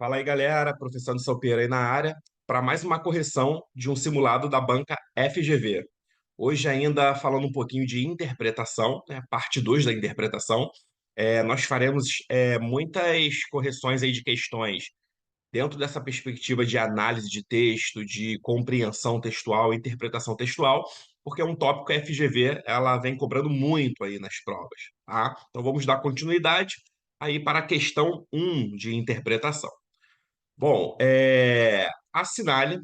Fala aí, galera. Professor de Salpeira aí na área para mais uma correção de um simulado da banca FGV. Hoje ainda falando um pouquinho de interpretação, né, parte 2 da interpretação. Nós faremos muitas correções aí de questões dentro dessa perspectiva de análise de texto, de compreensão textual, interpretação textual, porque é um tópico que a FGV ela vem cobrando muito aí nas provas, tá? Então vamos dar continuidade aí para a questão um de interpretação. Bom, assinale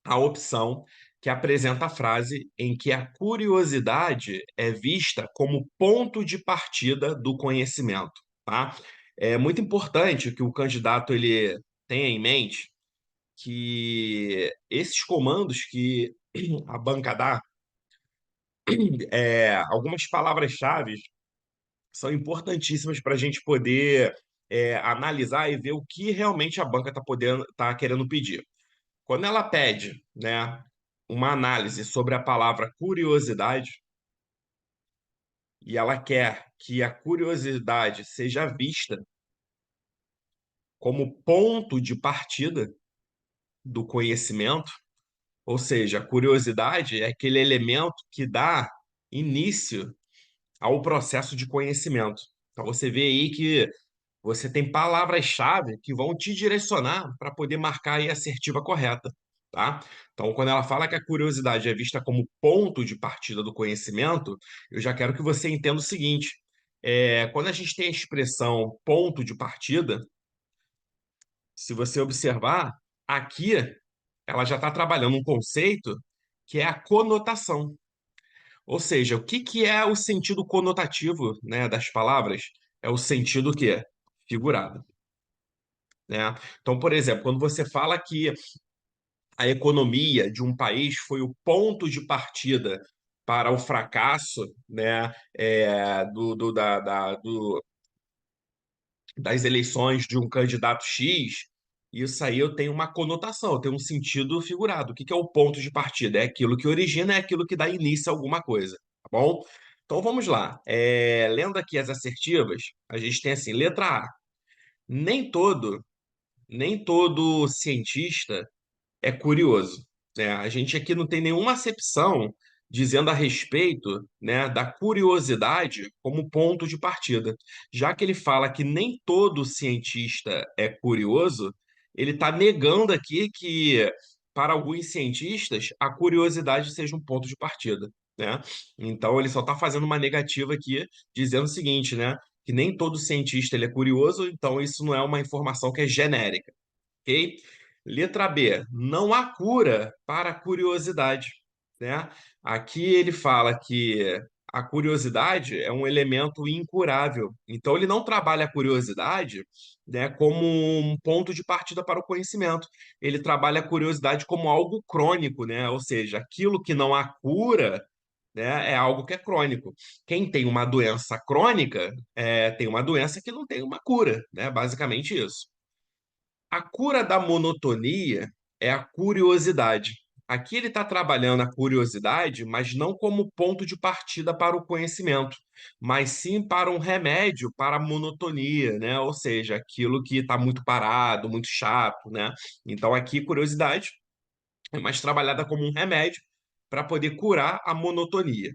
a opção que apresenta a frase em que a curiosidade é vista como ponto de partida do conhecimento, tá? É muito importante que o candidato ele tenha em mente que esses comandos que a banca dá, algumas palavras-chave são importantíssimas para a gente poder analisar e ver o que realmente a banca tá querendo pedir. Quando ela pede, né, uma análise sobre a palavra curiosidade, e ela quer que a curiosidade seja vista como ponto de partida do conhecimento, ou seja, a curiosidade é aquele elemento que dá início ao processo de conhecimento. Então você vê aí que você tem palavras-chave que vão te direcionar para poder marcar aí a assertiva correta, tá? Então, quando ela fala que a curiosidade é vista como ponto de partida do conhecimento, eu já quero que você entenda o seguinte: quando a gente tem a expressão ponto de partida, se você observar, aqui ela já está trabalhando um conceito que é a conotação. Ou seja, o que que é o sentido conotativo, né, das palavras? É o sentido que é figurado, né? Então, por exemplo, quando você fala que a economia de um país foi o ponto de partida para o fracasso, né, das eleições de um candidato X, isso aí eu tenho uma conotação, eu tenho um sentido figurado. O que que é o ponto de partida? É aquilo que origina, é aquilo que dá início a alguma coisa, tá bom? Então vamos lá. Lendo aqui as assertivas, a gente tem assim, letra A. Nem todo, nem todo cientista é curioso, né? A gente aqui não tem nenhuma acepção dizendo a respeito, né, da curiosidade como ponto de partida. Já que ele fala que nem todo cientista é curioso, ele está negando aqui que, para alguns cientistas, a curiosidade seja um ponto de partida, né? Então, ele só está fazendo uma negativa aqui, dizendo o seguinte, né, que nem todo cientista ele é curioso, então isso não é uma informação que é genérica, ok? Letra B, não há cura para a curiosidade, né? Aqui ele fala que a curiosidade é um elemento incurável. Então ele não trabalha a curiosidade, né, como um ponto de partida para o conhecimento. Ele trabalha a curiosidade como algo crônico, né? Ou seja, aquilo que não há cura, né, é algo que é crônico. Quem tem uma doença crônica, tem uma doença que não tem uma cura, né? Basicamente isso. A cura da monotonia é a curiosidade. Aqui ele está trabalhando a curiosidade, mas não como ponto de partida para o conhecimento, mas sim para um remédio para a monotonia, né? Ou seja, aquilo que está muito parado, muito chato, né? Então aqui curiosidade é mais trabalhada como um remédio para poder curar a monotonia.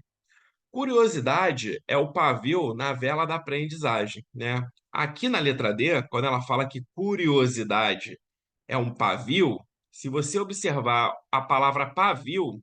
Curiosidade é o pavio na vela da aprendizagem, né? Aqui na letra D, quando ela fala que curiosidade é um pavio, se você observar a palavra pavio,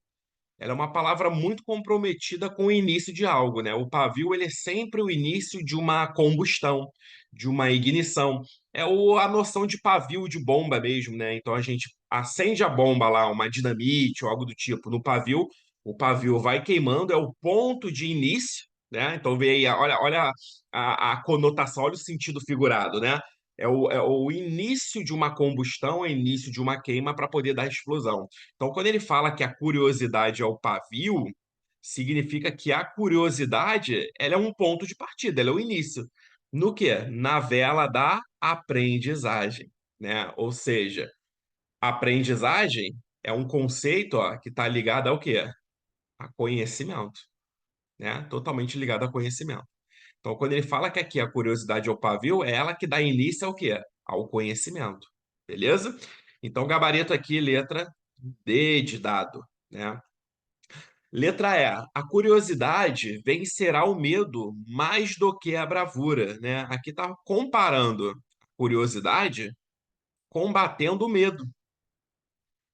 ela é uma palavra muito comprometida com o início de algo, né? O pavio, ele é sempre o início de uma combustão, de uma ignição. A noção de pavio de bomba mesmo, né? Então a gente acende a bomba lá, uma dinamite ou algo do tipo, no pavio, o pavio vai queimando, é o ponto de início, né? Então vê aí, olha a conotação, olha o sentido figurado, né? É o início de uma combustão, é o início de uma queima para poder dar explosão. Então, quando ele fala que a curiosidade é o pavio, significa que a curiosidade ela é um ponto de partida, ela é o início. No quê? Na vela da aprendizagem, né? Ou seja, aprendizagem é um conceito, ó, que está ligado ao quê? A conhecimento, né? Totalmente ligado a conhecimento. Então, quando ele fala que aqui a curiosidade é o pavio, é ela que dá início ao quê? Ao conhecimento. beleza? Então, gabarito aqui, letra D de dado, né? Letra E. A curiosidade vencerá o medo mais do que a bravura, né? Aqui está comparando a curiosidade combatendo o medo.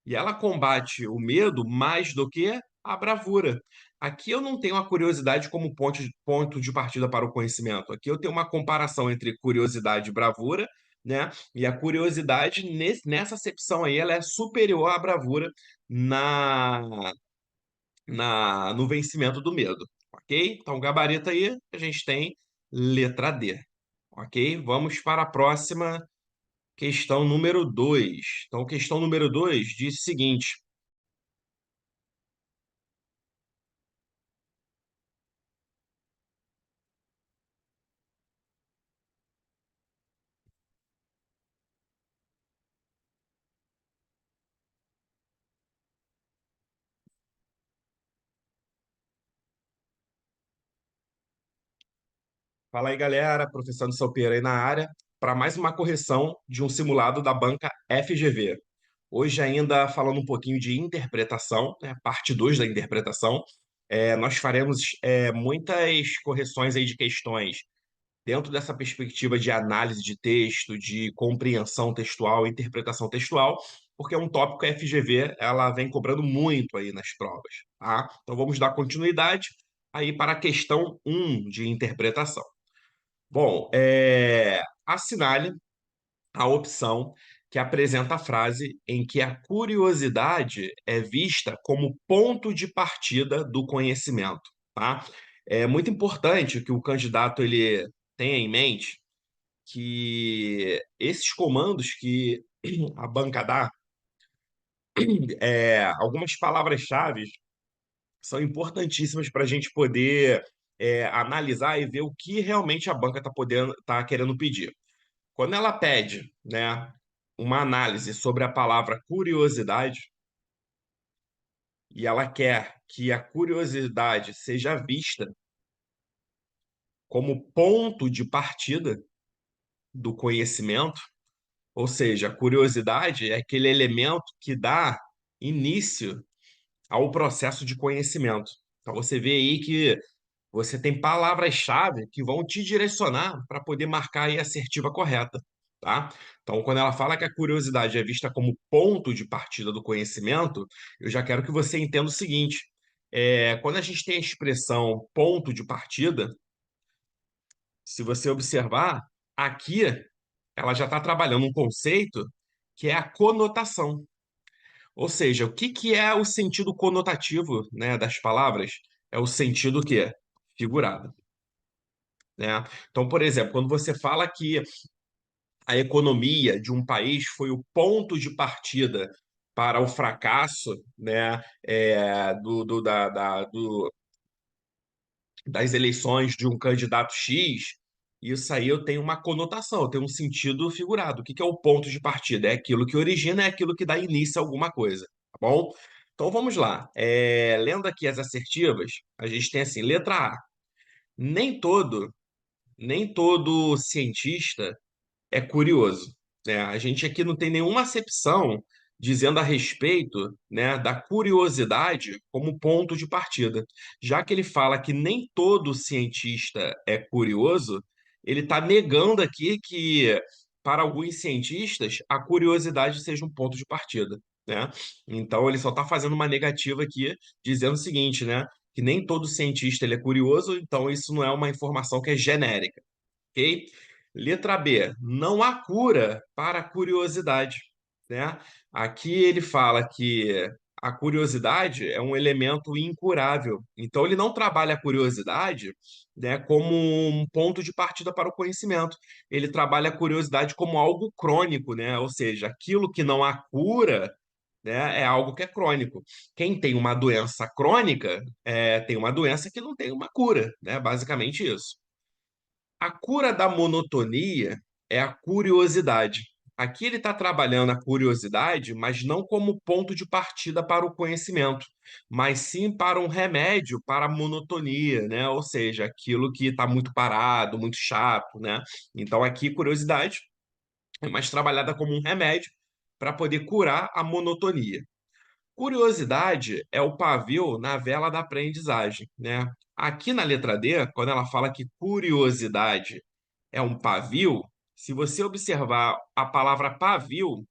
E ela combate o medo mais do que a bravura. Aqui eu não tenho a curiosidade como ponto de partida para o conhecimento. Aqui eu tenho uma comparação entre curiosidade e bravura, né? E a curiosidade, nessa acepção aí, ela é superior à bravura na, no vencimento do medo, ok? Então, gabarito aí, a gente tem letra D, ok? Vamos para a próxima questão número 2. Então, questão número 2 diz o seguinte: fala aí, galera, professor de Salpeira aí na área, para mais uma correção de um simulado da banca FGV. Hoje, ainda falando um pouquinho de interpretação, né, parte 2 da interpretação, nós faremos muitas correções aí de questões dentro dessa perspectiva de análise de texto, de compreensão textual, interpretação textual, porque é um tópico que a FGV ela vem cobrando muito aí nas provas, tá? Então vamos dar continuidade aí para a questão um de interpretação. Bom, assinale a opção que apresenta a frase em que a curiosidade é vista como ponto de partida do conhecimento, tá? É muito importante que o candidato ele tenha em mente que esses comandos que a banca dá, algumas palavras-chave são importantíssimas para a gente poder analisar e ver o que realmente a banca tá querendo pedir. Quando ela pede, né, uma análise sobre a palavra curiosidade, e ela quer que a curiosidade seja vista como ponto de partida do conhecimento, ou seja, a curiosidade é aquele elemento que dá início ao processo de conhecimento. Então você vê aí que você tem palavras-chave que vão te direcionar para poder marcar aí a assertiva correta, tá? Então, quando ela fala que a curiosidade é vista como ponto de partida do conhecimento, eu já quero que você entenda o seguinte: quando a gente tem a expressão ponto de partida, se você observar, aqui ela já está trabalhando um conceito que é a conotação. Ou seja, o que que é o sentido conotativo, né, das palavras? É o sentido que é figurado, né? Então, por exemplo, quando você fala que a economia de um país foi o ponto de partida para o fracasso, né, das eleições de um candidato X, isso aí eu tenho uma conotação, eu tenho um sentido figurado. O que que é o ponto de partida? É aquilo que origina, é aquilo que dá início a alguma coisa, tá bom? Então vamos lá. Lendo aqui as assertivas, a gente tem assim, letra A. Nem todo, nem todo cientista é curioso, né? A gente aqui não tem nenhuma acepção dizendo a respeito, né, da curiosidade como ponto de partida. Já que ele fala que nem todo cientista é curioso, ele está negando aqui que, para alguns cientistas, a curiosidade seja um ponto de partida, né? Então, ele só está fazendo uma negativa aqui, dizendo o seguinte, né, que nem todo cientista ele é curioso, então isso não é uma informação que é genérica, ok? Letra B, não há cura para a curiosidade, né? Aqui ele fala que a curiosidade é um elemento incurável. Então ele não trabalha a curiosidade, né, como um ponto de partida para o conhecimento. Ele trabalha a curiosidade como algo crônico, né? Ou seja, aquilo que não há cura, né, é algo que é crônico. Quem tem uma doença crônica, tem uma doença que não tem uma cura, né? Basicamente isso. A cura da monotonia é a curiosidade. Aqui ele está trabalhando a curiosidade, mas não como ponto de partida para o conhecimento, mas sim para um remédio para a monotonia, né? Ou seja, aquilo que está muito parado, muito chato, né? Então aqui curiosidade é mais trabalhada como um remédio para poder curar a monotonia. Curiosidade é o pavio na vela da aprendizagem, né? Aqui na letra D, quando ela fala que curiosidade é um pavio, se você observar a palavra pavio,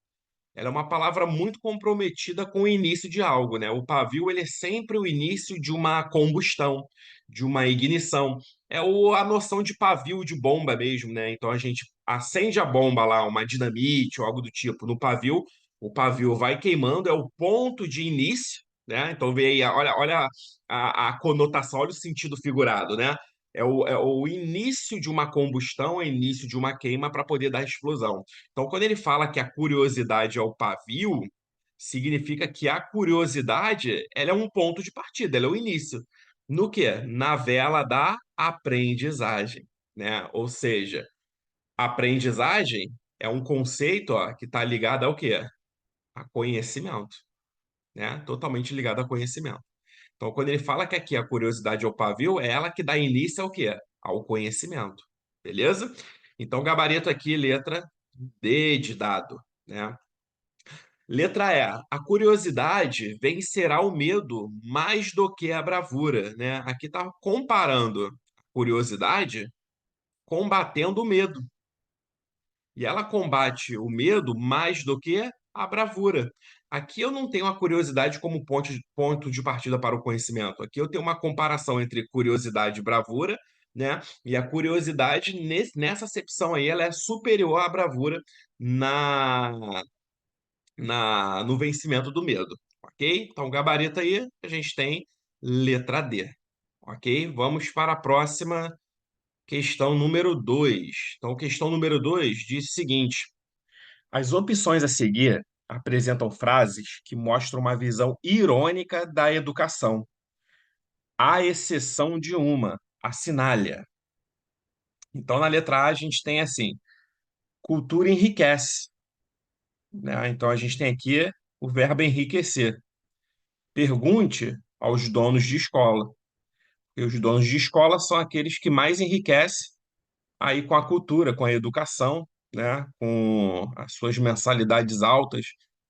ela é uma palavra muito comprometida com o início de algo, né? O pavio, ele é sempre o início de uma combustão, de uma ignição. A noção de pavio de bomba mesmo, né? Então a gente acende a bomba lá, uma dinamite ou algo do tipo, no pavio, o pavio vai queimando, é o ponto de início, né? Então vê aí, olha a conotação, olha o sentido figurado, né? É o início de uma combustão, é o início de uma queima para poder dar explosão. Então, quando ele fala que a curiosidade é o pavio, significa que a curiosidade, ela é um ponto de partida, ela é o início. No quê? Na vela da aprendizagem, né? Ou seja, aprendizagem é um conceito, ó, que está ligado ao quê? A conhecimento, né? Totalmente ligado a conhecimento. Então, quando ele fala que aqui a curiosidade é o pavio, é ela que dá início ao quê? Ao conhecimento. Beleza? Então, gabarito aqui, letra D de dado, né? Letra E. A curiosidade vencerá o medo mais do que a bravura, né? Aqui está comparando a curiosidade combatendo o medo. E ela combate o medo mais do que a bravura. Aqui eu não tenho a curiosidade como ponto de partida para o conhecimento. Aqui eu tenho uma comparação entre curiosidade e bravura, né? E a curiosidade, nessa acepção aí, ela é superior à bravura na, no vencimento do medo, ok? Então, gabarito aí, a gente tem letra D, ok? Vamos para a próxima questão número 2. Então, questão número 2 diz o seguinte: as opções a seguir apresentam frases que mostram uma visão irônica da educação, à exceção de uma, assinale-a. Então, na letra A, a gente tem assim: cultura enriquece, né? Então, a gente tem aqui o verbo enriquecer. Pergunte aos donos de escola. E os donos de escola são aqueles que mais enriquecem aí com a cultura, com a educação, né? Com as suas mensalidades altas,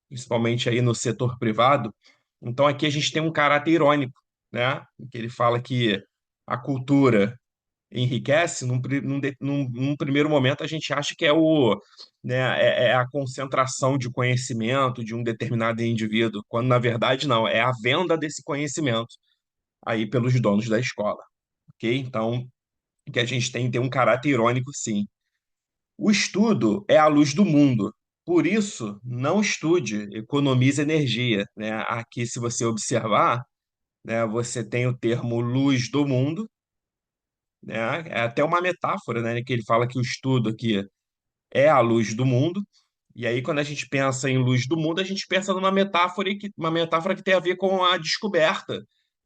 principalmente aí no setor privado. Então aqui a gente tem um caráter irônico, né? Que ele fala que a cultura enriquece, num primeiro momento a gente acha que né, é a concentração de conhecimento de um determinado indivíduo, quando na verdade não, é a venda desse conhecimento aí pelos donos da escola, ok? Então, que a gente tem um caráter irônico, sim. O estudo é a luz do mundo. Por isso, não estude, economize energia, né? Aqui, se você observar, né, você tem o termo luz do mundo, né? É até uma metáfora, né, que ele fala que o estudo aqui é a luz do mundo. E aí, quando a gente pensa em luz do mundo, a gente pensa numa metáfora que tem a ver com a descoberta,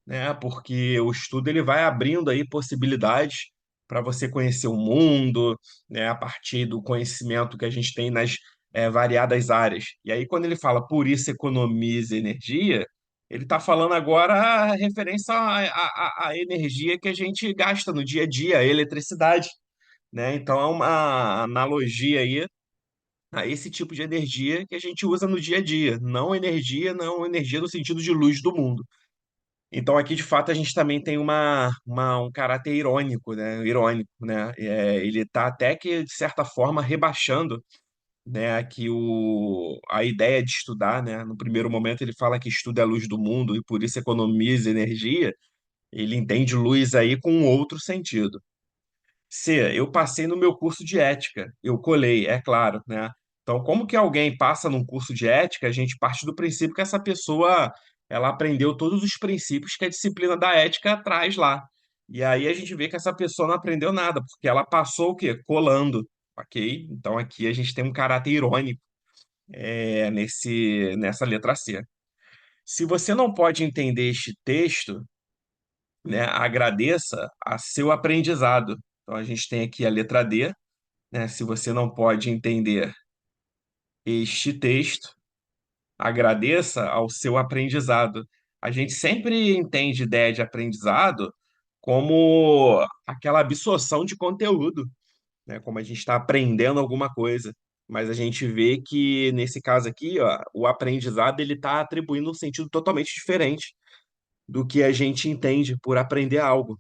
né? Porque o estudo ele vai abrindo aí possibilidades para você conhecer o mundo, né? A partir do conhecimento que a gente tem nas variadas áreas. E aí, quando ele fala por isso economize energia, ele está falando agora a referência à energia que a gente gasta no dia a dia, a eletricidade, né? Então é uma analogia aí a esse tipo de energia que a gente usa no dia a dia, não energia no sentido de luz do mundo. Então aqui de fato a gente também tem um caráter irônico, né? Irônico, né? Ele está até que de certa forma rebaixando, né? Que a ideia de estudar, né? No primeiro momento ele fala que estuda a luz do mundo e por isso economiza energia. Ele entende luz aí com um outro sentido. C, eu passei no meu curso de ética, eu colei, é claro, né? Então, como que alguém passa num curso de ética, a gente parte do princípio que essa pessoa ela aprendeu todos os princípios que a disciplina da ética traz lá. E aí a gente vê que essa pessoa não aprendeu nada, porque ela passou o quê? Colando, ok? Então aqui a gente tem um caráter irônico nessa letra C. Se você não pode entender este texto, né, agradeça a seu aprendizado. Então a gente tem aqui a letra D, né? Se você não pode entender este texto, agradeça ao seu aprendizado. A gente sempre entende ideia de aprendizado como aquela absorção de conteúdo, né? Como a gente está aprendendo alguma coisa. Mas a gente vê que nesse caso aqui, ó, o aprendizado ele está atribuindo um sentido totalmente diferente do que a gente entende por aprender algo,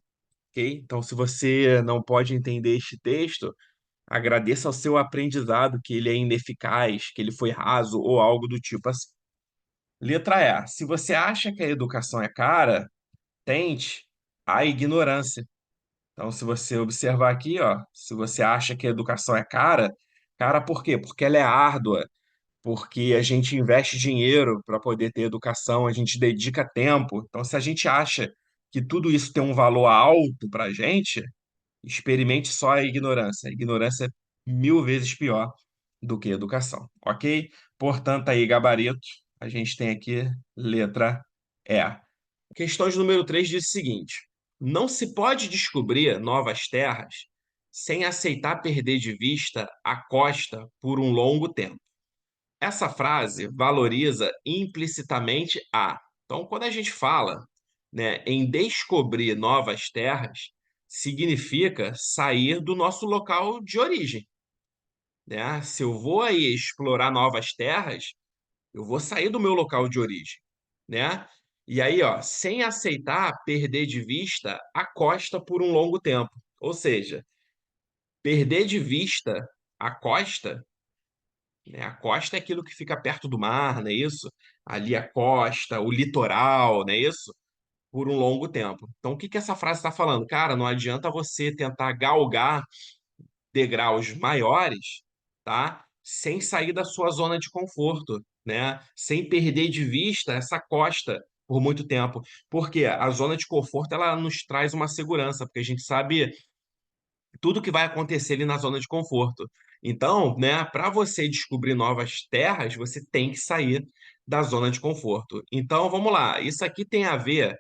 ok? Então, se você não pode entender este texto, agradeça ao seu aprendizado que ele é ineficaz, que ele foi raso ou algo do tipo assim. Letra E. Se você acha que a educação é cara, tente a ignorância. Então, se você observar aqui, ó, se você acha que a educação é cara, cara por quê? Porque ela é árdua, porque a gente investe dinheiro para poder ter educação, a gente dedica tempo. Então, se a gente acha que tudo isso tem um valor alto para a gente, experimente só a ignorância. A ignorância é 1000 vezes pior do que a educação, ok? Portanto, aí, gabarito, a gente tem aqui letra E. Questão de número 3 diz o seguinte: não se pode descobrir novas terras sem aceitar perder de vista a costa por um longo tempo. Essa frase valoriza implicitamente a. Então, quando a gente fala, né, em descobrir novas terras, significa sair do nosso local de origem, né? Se eu vou aí explorar novas terras, eu vou sair do meu local de origem, né? E aí, ó, sem aceitar perder de vista a costa por um longo tempo. Ou seja, perder de vista a costa, né? A costa é aquilo que fica perto do mar, não é isso? Ali a costa, o litoral, não é isso? Por um longo tempo. Então, o que que essa frase está falando? Cara, não adianta você tentar galgar degraus maiores, tá? Sem sair da sua zona de conforto, né? Sem perder de vista essa costa por muito tempo. Porque a zona de conforto ela nos traz uma segurança, porque a gente sabe tudo que vai acontecer ali na zona de conforto. Então, né, para você descobrir novas terras, você tem que sair da zona de conforto. Então, vamos lá. Isso aqui tem a ver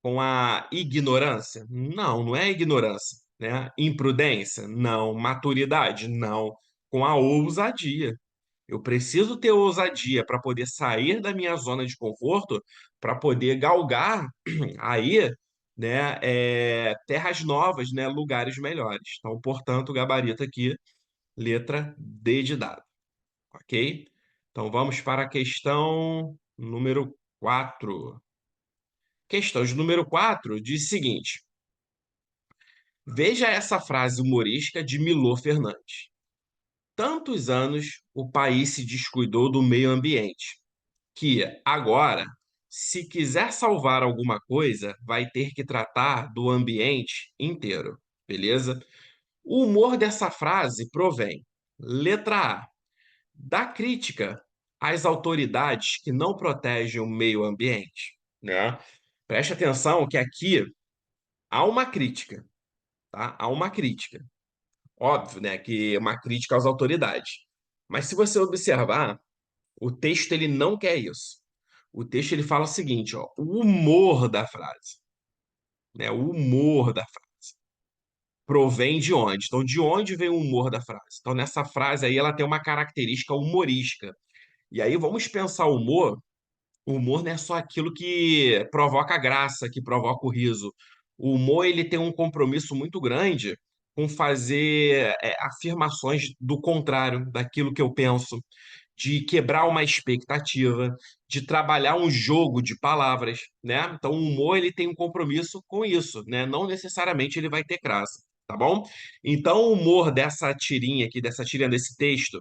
com a ignorância? Não, não é ignorância, né? Imprudência? Não. Maturidade? Não. Com a ousadia. Eu preciso ter ousadia para poder sair da minha zona de conforto, para poder galgar aí, né, terras novas, né, lugares melhores. Então, portanto, o gabarito aqui, letra D de dado, ok? Então, vamos para a questão número 4. Questão de número 4 diz o seguinte: veja essa frase humorística de Milor Fernandes. Tantos anos o país se descuidou do meio ambiente, que agora, se quiser salvar alguma coisa, vai ter que tratar do ambiente inteiro, beleza? O humor dessa frase provém, letra A, da crítica às autoridades que não protegem o meio ambiente, né? Preste atenção que aqui há uma crítica, tá? Há uma crítica. Óbvio, né, que é uma crítica às autoridades. Mas se você observar, o texto ele não quer isso. O texto ele fala o seguinte, ó, o humor da frase, né? O humor da frase provém de onde? Então, de onde vem o humor da frase? Então, nessa frase aí ela tem uma característica humorística. E aí vamos pensar o humor. O humor não é só aquilo que provoca graça, que provoca o riso. O humor ele tem um compromisso muito grande com fazer afirmações do contrário daquilo que eu penso, de quebrar uma expectativa, de trabalhar um jogo de palavras, né? Então, o humor ele tem um compromisso com isso, né? Não necessariamente ele vai ter graça, tá bom? Então, o humor dessa tirinha aqui, dessa tirinha desse texto,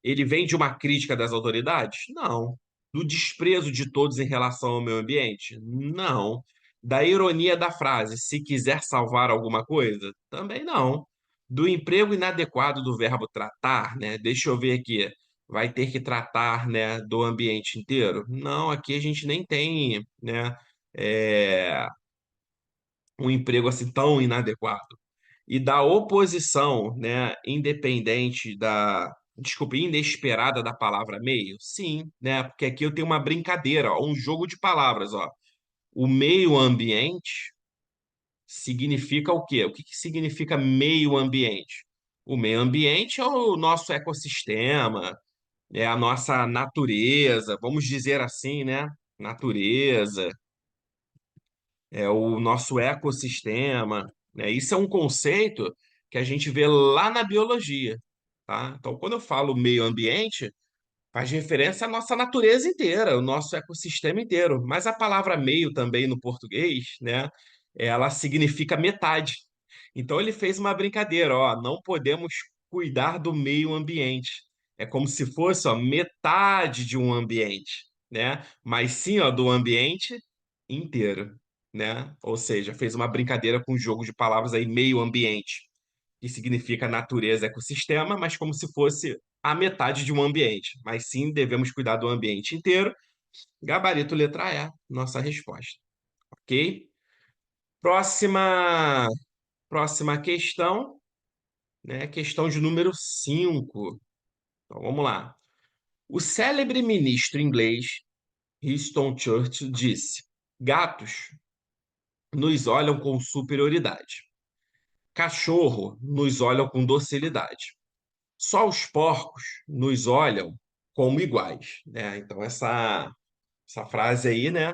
ele vem de uma crítica das autoridades? Não. Do desprezo de todos em relação ao meio ambiente? Não. Da ironia da frase, se quiser salvar alguma coisa? Também não. Do emprego inadequado do verbo tratar, né? Deixa eu ver aqui, vai ter que tratar, né, do ambiente inteiro? Não, aqui a gente nem tem, né, é, um emprego assim tão inadequado. E da oposição, né, independente da, desculpa, inesperada da palavra meio? Sim, né, porque aqui eu tenho uma brincadeira, ó, um jogo de palavras, ó. O meio ambiente significa o quê? O que que significa meio ambiente? O meio ambiente é o nosso ecossistema, é a nossa natureza, vamos dizer assim, né? Natureza, é o nosso ecossistema, né? Isso é um conceito que a gente vê lá na biologia. tá? Então, quando eu falo meio ambiente, faz referência à nossa natureza inteira, o nosso ecossistema inteiro. Mas a palavra meio também no português, né? Ela significa metade. Então ele fez uma brincadeira, ó, não podemos cuidar do meio ambiente. É como se fosse, ó, metade de um ambiente, né? Mas sim, ó, do ambiente inteiro, né? Ou seja, fez uma brincadeira com o jogo de palavras aí, meio ambiente, que significa natureza, ecossistema, mas como se fosse a metade de um ambiente. Mas sim, devemos cuidar do ambiente inteiro. Gabarito letra E, nossa resposta. Ok? Próxima, próxima questão, né? Questão de número 5. Então vamos lá. O célebre ministro inglês Winston Churchill disse: gatos nos olham com superioridade. Cachorro nos olham com docilidade. Só os porcos nos olham como iguais, né? Então essa frase aí, né?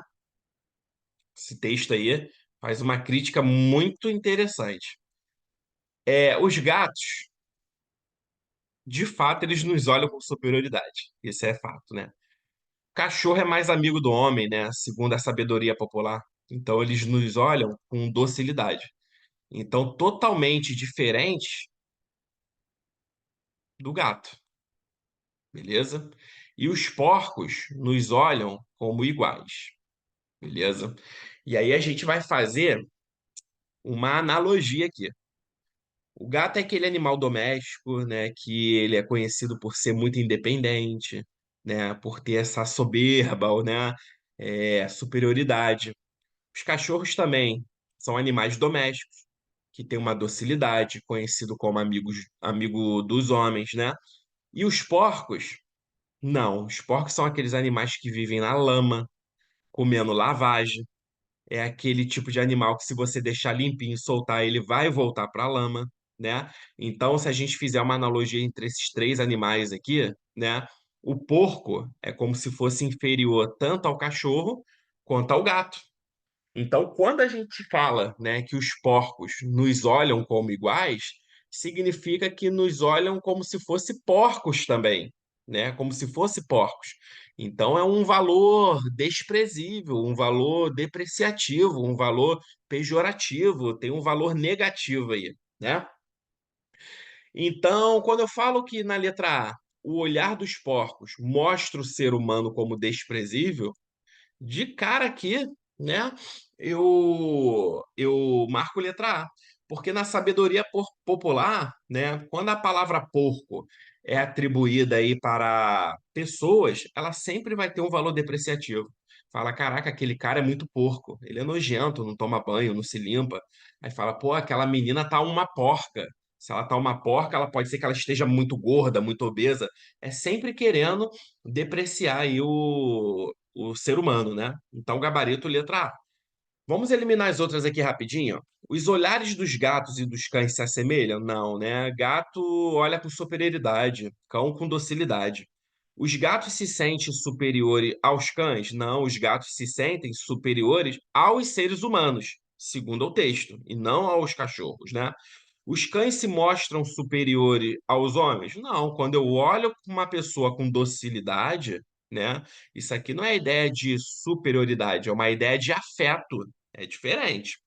Esse texto aí faz uma crítica muito interessante. Os gatos, de fato, eles nos olham com superioridade. Isso é fato, né? Cachorro é mais amigo do homem, né? Segundo a sabedoria popular. Então eles nos olham com docilidade. Então totalmente diferente do gato, beleza? E os porcos nos olham como iguais. Beleza? E aí a gente vai fazer uma analogia aqui. O gato é aquele animal doméstico, né, que ele é conhecido por ser muito independente, né, por ter essa soberba, ou, né, superioridade. Os cachorros também são animais domésticos, que têm uma docilidade, conhecido como amigo dos homens, né? E os porcos, não. Os porcos são aqueles animais que vivem na lama, comendo lavagem. É aquele tipo de animal que, se você deixar limpinho e soltar, ele vai voltar para a lama, né? Então, se a gente fizer uma analogia entre esses três animais aqui, né? O porco é como se fosse inferior tanto ao cachorro quanto ao gato. Então, quando a gente fala, né, que os porcos nos olham como iguais, significa que nos olham como se fosse porcos também, né? Como se fosse porcos. Então, é um valor desprezível, um valor depreciativo, um valor pejorativo, tem um valor negativo aí, né? Então, quando eu falo que na letra A, o olhar dos porcos mostra o ser humano como desprezível, de cara aqui, né? Eu marco letra A, porque na sabedoria popular, né? Quando a palavra porco é atribuída aí para pessoas, ela sempre vai ter um valor depreciativo. Fala, caraca, aquele cara é muito porco, ele é nojento, não toma banho, não se limpa. Aí fala, pô, aquela menina tá uma porca. Se ela tá uma porca, ela pode ser que ela esteja muito gorda, muito obesa. É sempre querendo depreciar aí o ser humano, né? Então, gabarito, letra A. Vamos eliminar as outras aqui rapidinho. Os olhares dos gatos e dos cães se assemelham? Não, né? Gato olha com superioridade, cão com docilidade. Os gatos se sentem superiores aos cães? Não, os gatos se sentem superiores aos seres humanos, segundo o texto, e não aos cachorros, né? Os cães se mostram superiores aos homens? Não, quando eu olho uma pessoa com docilidade, né? Isso aqui não é ideia de superioridade, é uma ideia de afeto. É diferente.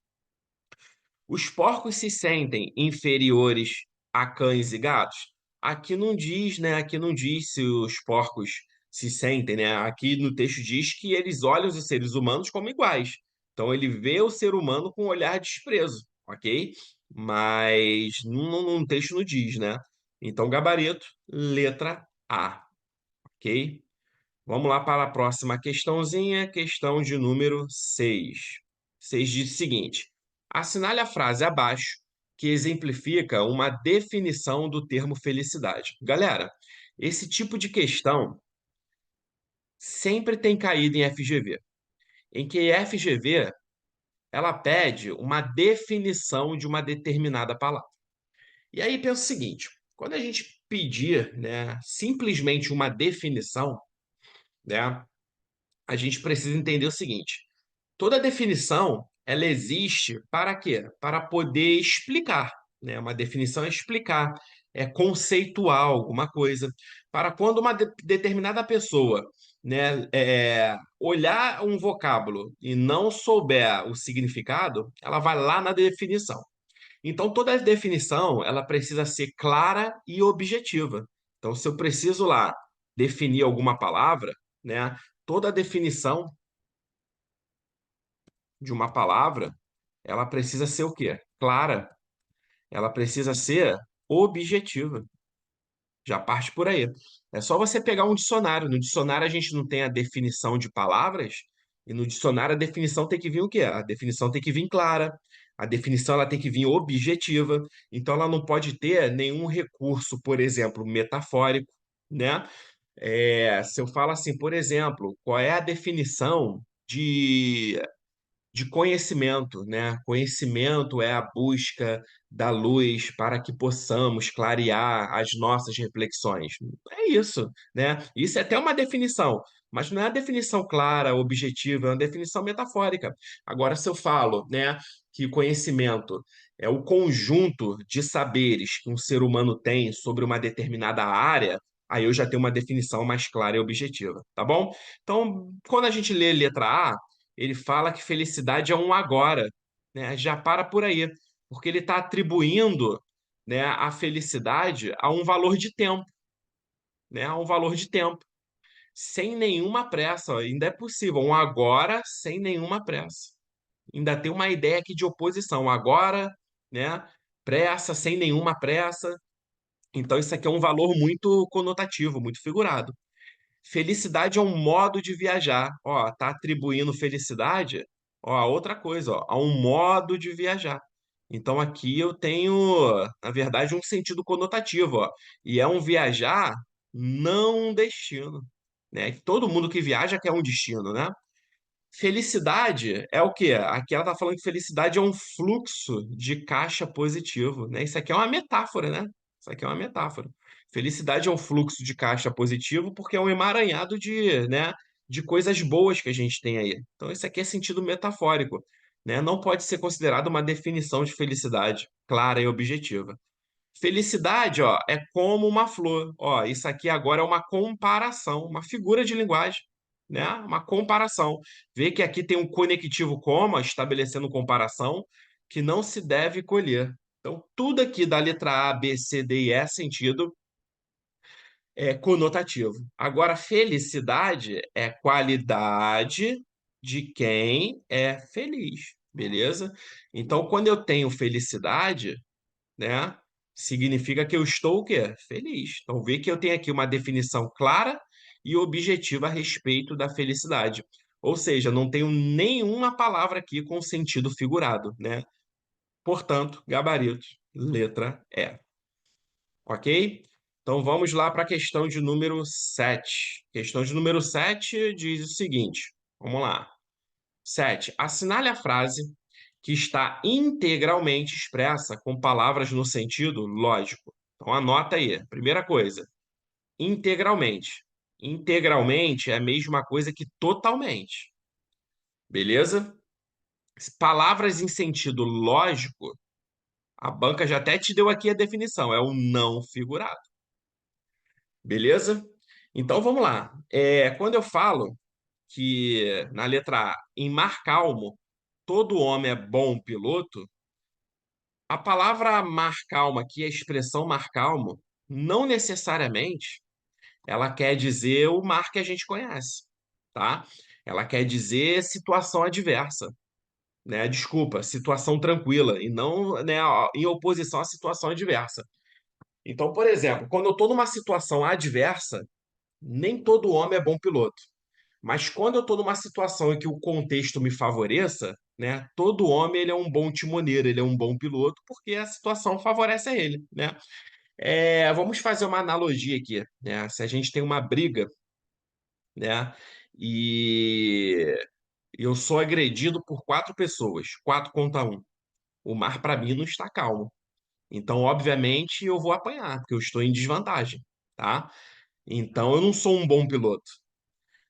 Os porcos se sentem inferiores a cães e gatos? Aqui não diz, né? Aqui não diz se os porcos se sentem, né? Aqui no texto diz que eles olham os seres humanos como iguais. Então ele vê o ser humano com um olhar de desprezo, ok? Mas no texto não diz, né? Então, gabarito, letra A, ok? Vamos lá para a próxima questãozinha, questão de número 6. 6 diz o seguinte: assinale a frase abaixo que exemplifica uma definição do termo felicidade. Galera, esse tipo de questão sempre tem caído em FGV, em que FGV ela pede uma definição de uma determinada palavra. E aí pensa o seguinte: quando a gente pedir, né, simplesmente uma definição, né, a gente precisa entender o seguinte: toda definição, ela existe para quê? Para poder explicar, né? Uma definição é explicar, é conceitual, alguma coisa. Para quando uma determinada pessoa, né, olhar um vocábulo e não souber o significado, ela vai lá na definição. Então, toda definição, ela precisa ser clara e objetiva. Então, se eu preciso lá definir alguma palavra, né, toda definição de uma palavra, ela precisa ser o quê? Clara. Ela precisa ser objetiva. Já parte por aí. É só você pegar um dicionário. No dicionário a gente não tem a definição de palavras, e no dicionário a definição tem que vir o quê? A definição tem que vir clara, a definição ela tem que vir objetiva, então ela não pode ter nenhum recurso, por exemplo, metafórico, né? Se eu falo assim, por exemplo, qual é a definição de conhecimento, né? Conhecimento é a busca da luz para que possamos clarear as nossas reflexões. É isso, né? Isso é até uma definição, mas não é a definição clara, objetiva, é uma definição metafórica. Agora, se eu falo, né, que conhecimento é o conjunto de saberes que um ser humano tem sobre uma determinada área, aí eu já tenho uma definição mais clara e objetiva, tá bom? Então, quando a gente lê letra A, ele fala que felicidade é um agora, né? Já para por aí, porque ele está atribuindo, né, a felicidade a um valor de tempo, né? A um valor de tempo, sem nenhuma pressa. Ó, ainda é possível, um agora sem nenhuma pressa. Ainda tem uma ideia aqui de oposição, agora, né? Pressa, sem nenhuma pressa. Então, isso aqui é um valor muito conotativo, muito figurado. Felicidade é um modo de viajar. Ó, tá atribuindo felicidade, ó, a outra coisa, ó, a um modo de viajar. Então aqui eu tenho, na verdade, um sentido conotativo, ó. E é um viajar, não um destino, né? Todo mundo que viaja quer um destino, né? Felicidade é o quê? Aqui ela tá falando que felicidade é um fluxo de caixa positivo, né? Isso aqui é uma metáfora, né? Isso aqui é uma metáfora. Felicidade é um fluxo de caixa positivo porque é um emaranhado de, né, de coisas boas que a gente tem aí. Então isso aqui é sentido metafórico, né? Não pode ser considerado uma definição de felicidade clara e objetiva. Felicidade, ó, é como uma flor. Ó, isso aqui agora é uma comparação, uma figura de linguagem, né? Uma comparação. Vê que aqui tem um conectivo coma, estabelecendo comparação, que não se deve colher. Então, tudo aqui da letra A, B, C, D e E é sentido conotativo. Agora, felicidade é qualidade de quem é feliz, beleza? Então, quando eu tenho felicidade, né? Significa que eu estou o quê? Feliz. Então, vê que eu tenho aqui uma definição clara e objetiva a respeito da felicidade. Ou seja, não tenho nenhuma palavra aqui com sentido figurado, né? Portanto, gabarito, letra E. Ok? Então, vamos lá para a questão de número 7. Questão de número 7 diz o seguinte: vamos lá. 7. Assinale a frase que está integralmente expressa com palavras no sentido lógico. Então anota aí. Primeira coisa, integralmente. Integralmente é a mesma coisa que totalmente. Beleza? Palavras em sentido lógico, a banca já até te deu aqui a definição, é o não figurado. Beleza? Então vamos lá. Quando eu falo que na letra A, em mar calmo, todo homem é bom piloto, a palavra mar calmo aqui, a expressão mar calmo, não necessariamente ela quer dizer o mar que a gente conhece, tá? Ela quer dizer situação adversa, né? Desculpa, situação tranquila e não, né, em oposição à situação adversa. Então, por exemplo, quando eu estou numa situação adversa, nem todo homem é bom piloto. Mas quando eu estou numa situação em que o contexto me favoreça, né? Todo homem ele é um bom timoneiro, ele é um bom piloto, porque a situação favorece a ele, né? Vamos fazer uma analogia aqui, né? Se a gente tem uma briga, né? E eu sou agredido por quatro pessoas, quatro contra um. O mar para mim não está calmo. Então, obviamente, eu vou apanhar, porque eu estou em desvantagem, tá? Então, eu não sou um bom piloto.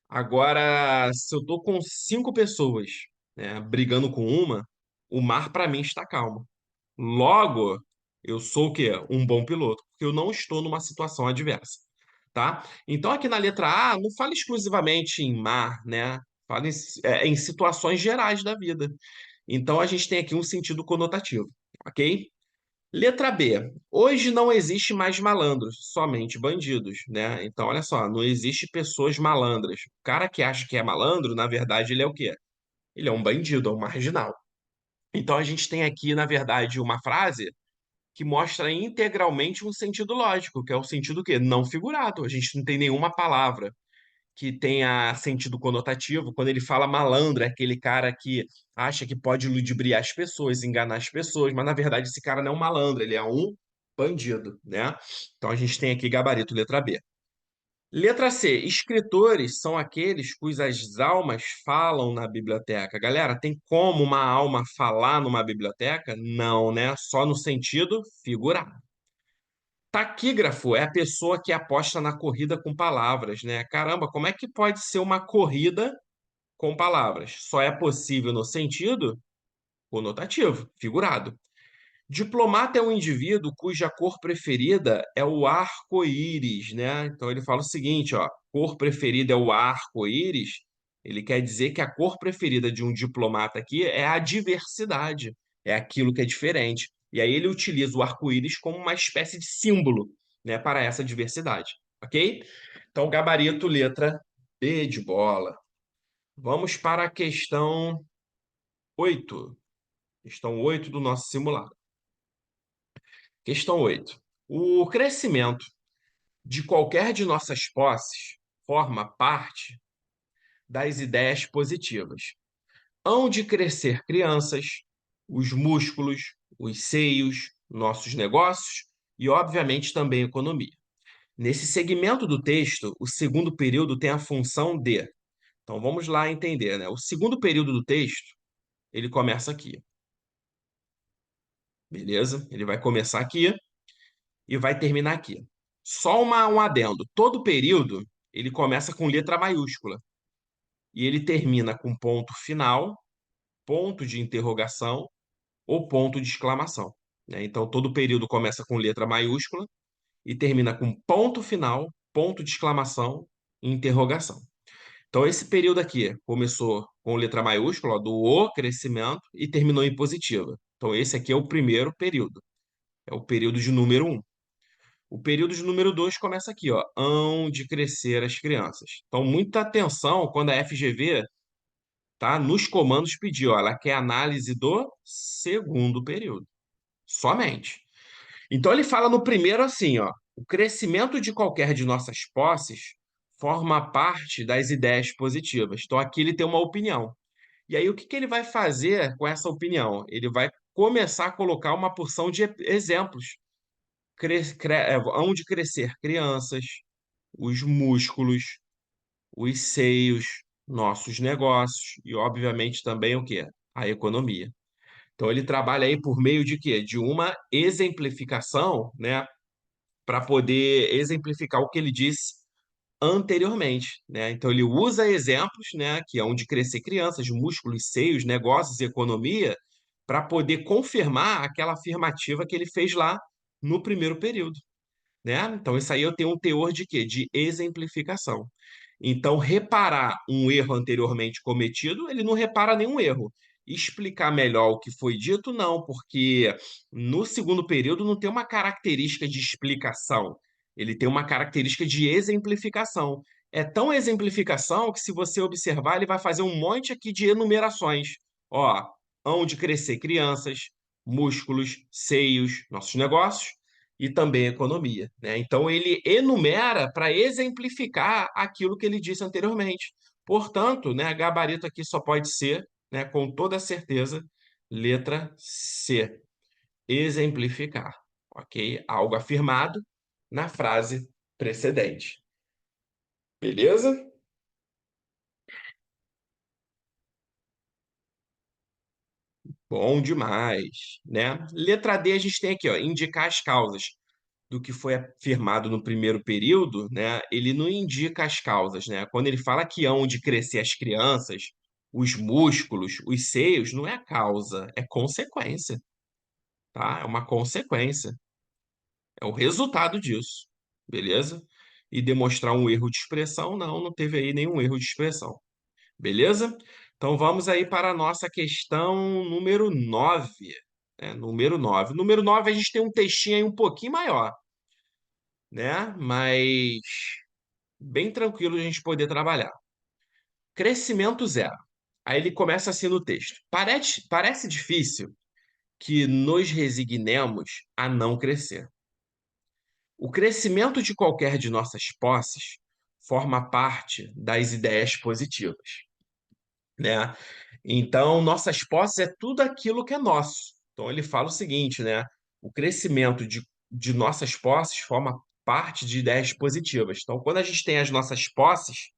Agora, se eu tô com cinco pessoas, né, brigando com uma, o mar para mim está calmo. Logo, Eu sou o quê? Um bom piloto, porque eu não estou numa situação adversa, tá? Então, aqui na letra A, não fala exclusivamente em mar, né? Fala em situações gerais da vida. Então, a gente tem aqui um sentido conotativo, ok? Letra B. Hoje não existe mais malandros, somente bandidos, né? Então, olha só, não existe pessoas malandras. O cara que acha que é malandro, na verdade, ele é o quê? Ele é um bandido, é um marginal. Então, a gente tem aqui, na verdade, uma frase que mostra integralmente um sentido lógico, que é o sentido quê? Não figurado. A gente não tem nenhuma palavra que tenha sentido conotativo. Quando ele fala malandro, é aquele cara que acha que pode ludibriar as pessoas, enganar as pessoas, mas na verdade esse cara não é um malandro, ele é um bandido, né? Então a gente tem aqui gabarito letra B. Letra C, escritores são aqueles cujas almas falam na biblioteca. Galera, tem como uma alma falar numa biblioteca? Não, né? Só no sentido figurado. Taquígrafo é a pessoa que aposta na corrida com palavras, né? Caramba, como é que pode ser uma corrida com palavras? Só é possível no sentido conotativo, figurado. Diplomata é um indivíduo cuja cor preferida é o arco-íris, né? Então ele fala o seguinte, ó, cor preferida é o arco-íris. Ele quer dizer que a cor preferida de um diplomata aqui é a diversidade, é aquilo que é diferente. E aí ele utiliza o arco-íris como uma espécie de símbolo, né, para essa diversidade, ok? Então gabarito letra B de bola. Vamos para a questão 8. Questão 8 do nosso simulado. Questão 8. O crescimento de qualquer de nossas posses forma parte das ideias positivas. Hão de crescer crianças, os músculos, os seios, nossos negócios e, obviamente, também economia. Nesse segmento do texto, o segundo período tem a função de. Então vamos lá entender, né? O segundo período do texto, ele começa aqui, beleza? Ele vai começar aqui e vai terminar aqui. Só um adendo. Todo período ele começa com letra maiúscula e ele termina com ponto final, ponto de interrogação ou ponto de exclamação, né? Então todo período começa com letra maiúscula e termina com ponto final, ponto de exclamação e interrogação. Então esse período aqui começou com letra maiúscula, ó, do o crescimento e terminou em positiva. Então esse aqui é o primeiro período. É o período de número 1. O período de número 2 começa aqui, ó, hão de crescer as crianças. Então, muita atenção quando a FGV tá nos comandos pediu, ó, ela quer análise do segundo período, somente. Então, ele fala no primeiro assim, ó, o crescimento de qualquer de nossas posses forma parte das ideias positivas. Então, aqui ele tem uma opinião. E aí, o que que ele vai fazer com essa opinião? Ele vai começar a colocar uma porção de exemplos. Hão de crescer crianças, os músculos, os seios, nossos negócios e, obviamente, também o quê? A economia. Então, ele trabalha aí por meio de quê? De uma exemplificação, né? Para poder exemplificar o que ele disse anteriormente, né? Então, ele usa exemplos, né? Que é onde crescer crianças, músculos, seios, negócios e economia, para poder confirmar aquela afirmativa que ele fez lá no primeiro período, né? Então, isso aí eu tenho um teor de quê? De exemplificação. Então, reparar um erro anteriormente cometido, ele não repara nenhum erro. Explicar melhor o que foi dito, não, porque no segundo período não tem uma característica de explicação, ele tem uma característica de exemplificação. É tão exemplificação que, se você observar, ele vai fazer um monte aqui de enumerações. Ó, hão de crescer crianças, músculos, seios, nossos negócios e também economia, né? Então ele enumera para exemplificar aquilo que ele disse anteriormente. Portanto, né, gabarito aqui só pode ser, né, com toda certeza, letra C, exemplificar, ok? Algo afirmado na frase precedente. Beleza? Bom demais, né? Letra D a gente tem aqui, ó, indicar as causas do que foi afirmado no primeiro período, né, ele não indica as causas, né? Quando ele fala que hão de crescer as crianças, os músculos, os seios, não é a causa, é consequência, tá? É uma consequência, é o resultado disso, beleza? E demonstrar um erro de expressão, não teve aí nenhum erro de expressão, beleza? Então vamos aí para a nossa questão número 9, né? Número 9. Número 9 a gente tem um textinho aí um pouquinho maior, né? Mas bem tranquilo a gente poder trabalhar. Crescimento zero. Aí ele começa assim no texto. Parece difícil que nos resignemos a não crescer. O crescimento de qualquer de nossas posses forma parte das ideias positivas, né? Então, nossas posses é tudo aquilo que é nosso. Então, ele fala o seguinte, né? O crescimento de nossas posses forma parte de ideias positivas. Então, quando a gente tem as nossas posses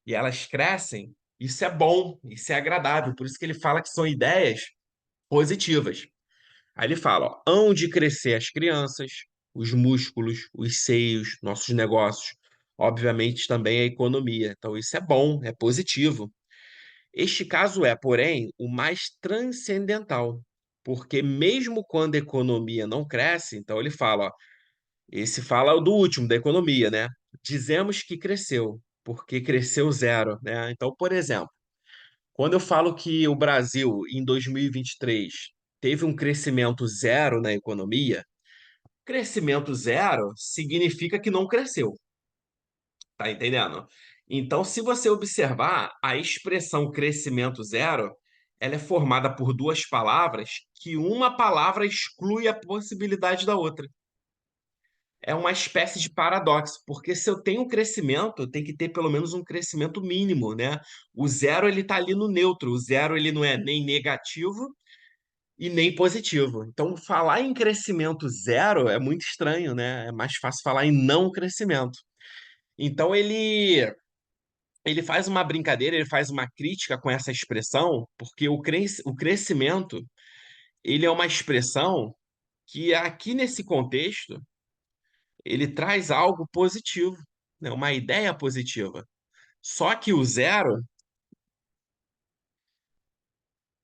e elas crescem, isso é bom, isso é agradável. Por isso que ele fala que são ideias positivas. Aí ele fala, ó, hão de crescer as crianças, os músculos, os seios, nossos negócios, obviamente também a economia. Então, isso é bom, é positivo. Este caso é, porém, o mais transcendental, porque mesmo quando a economia não cresce, então ele fala, ó, esse fala do último, da economia, né? Dizemos que cresceu, porque cresceu zero, né? Então, por exemplo, quando eu falo que o Brasil, em 2023, teve um crescimento zero na economia, crescimento zero significa que não cresceu, tá entendendo? Então, se você observar, a expressão crescimento zero, ela é formada por duas palavras que uma palavra exclui a possibilidade da outra. É uma espécie de paradoxo, porque se eu tenho um crescimento, tem que ter pelo menos um crescimento mínimo, né? O zero ele está ali no neutro, o zero ele não é nem negativo e nem positivo. Então, falar em crescimento zero é muito estranho, né? É mais fácil falar em não crescimento. Então, ele faz uma brincadeira, ele faz uma crítica com essa expressão, porque o crescimento ele é uma expressão que aqui nesse contexto ele traz algo positivo, né? Uma ideia positiva. Só que o zero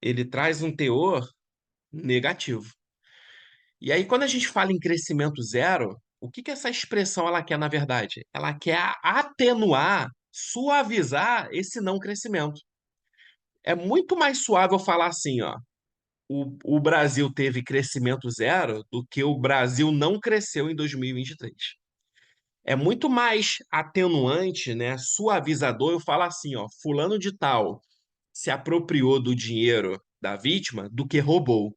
ele traz um teor negativo. E aí, quando a gente fala em crescimento zero, o que que essa expressão ela quer, na verdade? Ela quer atenuar, suavizar esse não crescimento. É muito mais suave eu falar assim, ó. O Brasil teve crescimento zero do que o Brasil não cresceu em 2023. É muito mais atenuante, né, suavizador eu falar assim, ó, fulano de tal se apropriou do dinheiro da vítima do que roubou.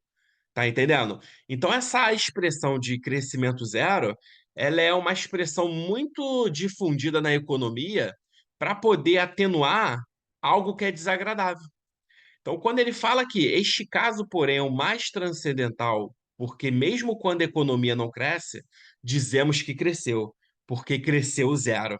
Tá entendendo? Então, essa expressão de crescimento zero, ela é uma expressão muito difundida na economia para poder atenuar algo que é desagradável. Então, quando ele fala que este caso, porém, é o mais transcendental, porque mesmo quando a economia não cresce, dizemos que cresceu, porque cresceu zero.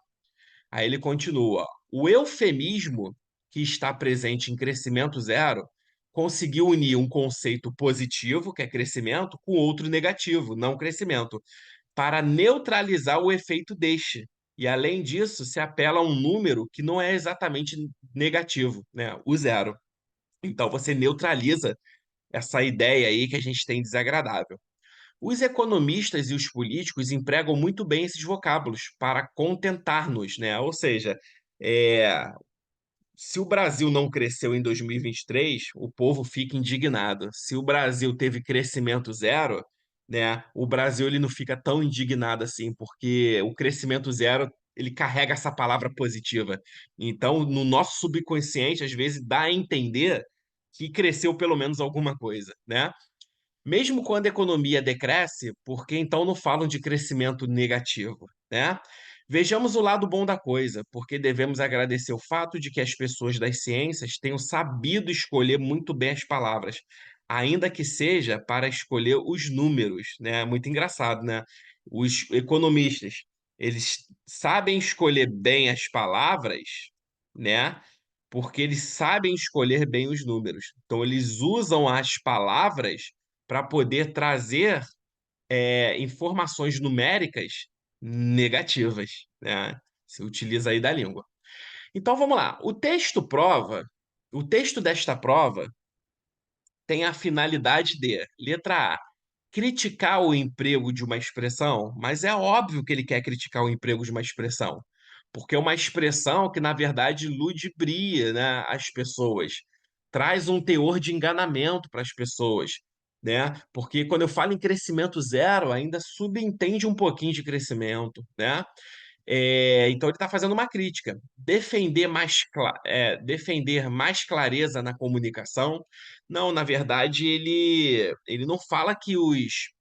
Aí ele continua: o eufemismo que está presente em crescimento zero conseguiu unir um conceito positivo, que é crescimento, com outro negativo, não crescimento, para neutralizar o efeito deste. E além disso, se apela a um número que não é exatamente negativo, né? O zero. Então você neutraliza essa ideia aí que a gente tem desagradável. Os economistas e os políticos empregam muito bem esses vocábulos para contentar-nos, né? Ou seja, é, se o Brasil não cresceu em 2023, o povo fica indignado. Se o Brasil teve crescimento zero, né, o Brasil ele não fica tão indignado assim, porque o crescimento zero ele carrega essa palavra positiva. Então, no nosso subconsciente, às vezes dá a entender que cresceu pelo menos alguma coisa, né? Mesmo quando a economia decresce, porque então não falam de crescimento negativo, né? Vejamos o lado bom da coisa, porque devemos agradecer o fato de que as pessoas das ciências tenham sabido escolher muito bem as palavras, ainda que seja para escolher os números, né? Muito engraçado, né? Os economistas, eles sabem escolher bem as palavras, né? Porque eles sabem escolher bem os números. Então, eles usam as palavras para poder trazer informações numéricas negativas, né? Se utiliza aí da língua. Então vamos lá. O texto desta prova tem a finalidade de, letra A, criticar o emprego de uma expressão, mas é óbvio que ele quer criticar o emprego de uma expressão, porque é uma expressão que, na verdade, ludibria, né, as pessoas, traz um teor de enganamento para as pessoas, né? Porque quando eu falo em crescimento zero, ainda subentende um pouquinho de crescimento, né? Então ele está fazendo uma crítica. Defender mais clareza na comunicação. Não, na verdade, ele não fala que os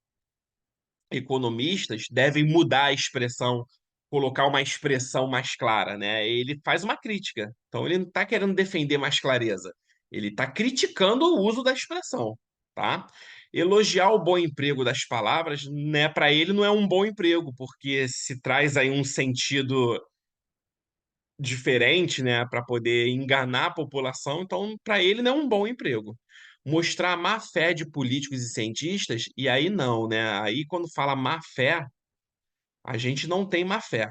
economistas devem mudar a expressão, colocar uma expressão mais clara, né? Ele faz uma crítica. Então ele não está querendo defender mais clareza. Ele está criticando o uso da expressão, tá? Elogiar o bom emprego das palavras, né, para ele não é um bom emprego, porque se traz aí um sentido diferente, né, para poder enganar a população, então para ele não é um bom emprego. Mostrar má fé de políticos e cientistas, e aí não, né? Aí quando fala má fé, a gente não tem má fé,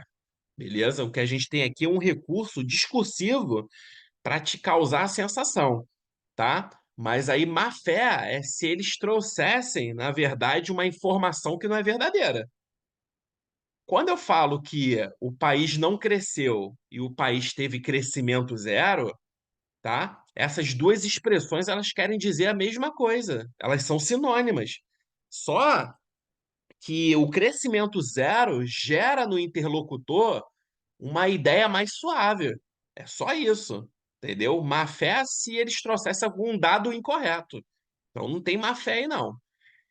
beleza? O que a gente tem aqui é um recurso discursivo para te causar a sensação, tá? Mas aí má fé é se eles trouxessem, na verdade, uma informação que não é verdadeira. Quando eu falo que o país não cresceu e o país teve crescimento zero, tá? Essas duas expressões elas querem dizer a mesma coisa. Elas são sinônimas. Só que o crescimento zero gera no interlocutor uma ideia mais suave. É só isso, entendeu? Má fé se eles trouxessem algum dado incorreto. Então não tem má fé aí, não.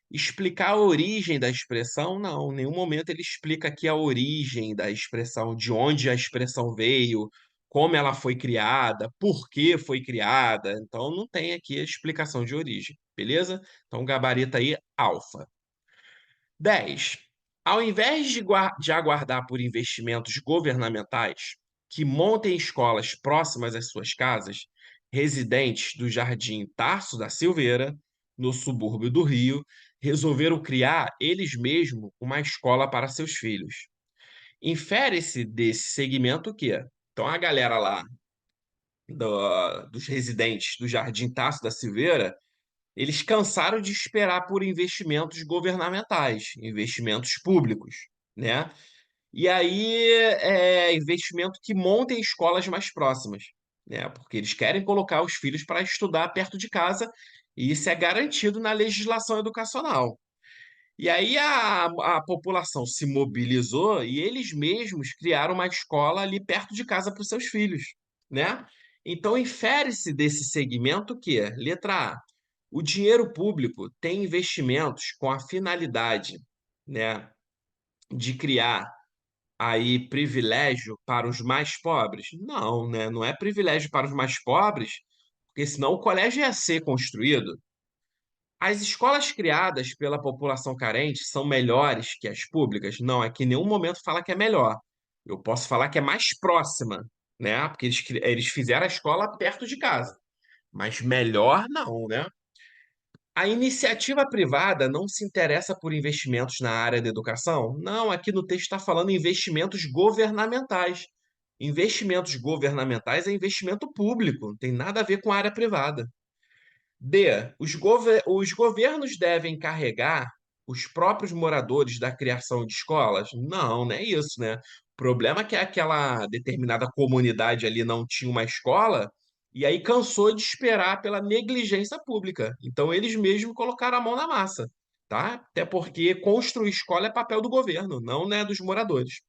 Explicar a origem da expressão, não. Em nenhum momento ele explica aqui a origem da expressão, de onde a expressão veio, como ela foi criada, por que foi criada. Então não tem aqui a explicação de origem, beleza? Então gabarito aí, alfa. 10. Ao invés de aguardar por investimentos governamentais que montem escolas próximas às suas casas, residentes do Jardim Tarso da Silveira, no subúrbio do Rio, resolveram criar eles mesmos uma escola para seus filhos. Infere-se desse segmento que, então, a galera lá dos residentes do Jardim Tarso da Silveira eles cansaram de esperar por investimentos governamentais, investimentos públicos, né? E aí, investimento que montem escolas mais próximas, né? Porque eles querem colocar os filhos para estudar perto de casa, e isso é garantido na legislação educacional. E aí a população se mobilizou e eles mesmos criaram uma escola ali perto de casa para os seus filhos, né? Então, infere-se desse segmento que, letra A, o dinheiro público tem investimentos com a finalidade, né, de criar aí privilégio para os mais pobres? Não, né? Não é privilégio para os mais pobres, porque senão o colégio ia ser construído. As escolas criadas pela população carente são melhores que as públicas? Não, é que em nenhum momento fala que é melhor. Eu posso falar que é mais próxima, né? Porque eles fizeram a escola perto de casa. Mas melhor não, né? A iniciativa privada não se interessa por investimentos na área da educação? Não, aqui no texto está falando em investimentos governamentais. Investimentos governamentais é investimento público, não tem nada a ver com a área privada. D. Os governos devem encarregar os próprios moradores da criação de escolas? Não, não é isso, né? O problema é que aquela determinada comunidade ali não tinha uma escola e aí cansou de esperar pela negligência pública. Então eles mesmos colocaram a mão na massa, tá? Até porque construir escola é papel do governo, não, né, dos moradores.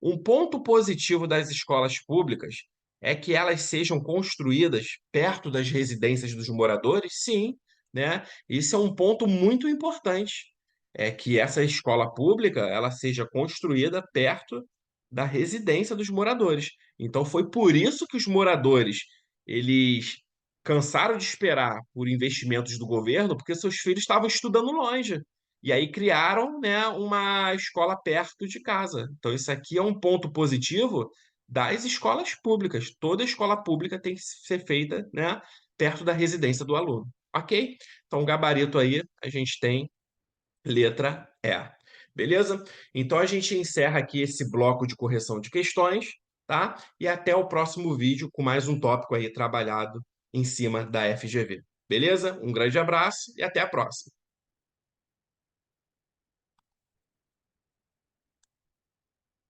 Um ponto positivo das escolas públicas é que elas sejam construídas perto das residências dos moradores, sim, né? Isso é um ponto muito importante, é que essa escola pública ela seja construída perto da residência dos moradores. Então foi por isso que os moradores eles cansaram de esperar por investimentos do governo, porque seus filhos estavam estudando longe. E aí criaram, né, uma escola perto de casa. Então, isso aqui é um ponto positivo das escolas públicas. Toda escola pública tem que ser feita, né, perto da residência do aluno. Ok? Então, o gabarito aí, a gente tem letra E. Beleza? Então, a gente encerra aqui esse bloco de correção de questões, tá? E até o próximo vídeo com mais um tópico aí trabalhado em cima da FGV. Beleza? Um grande abraço e até a próxima.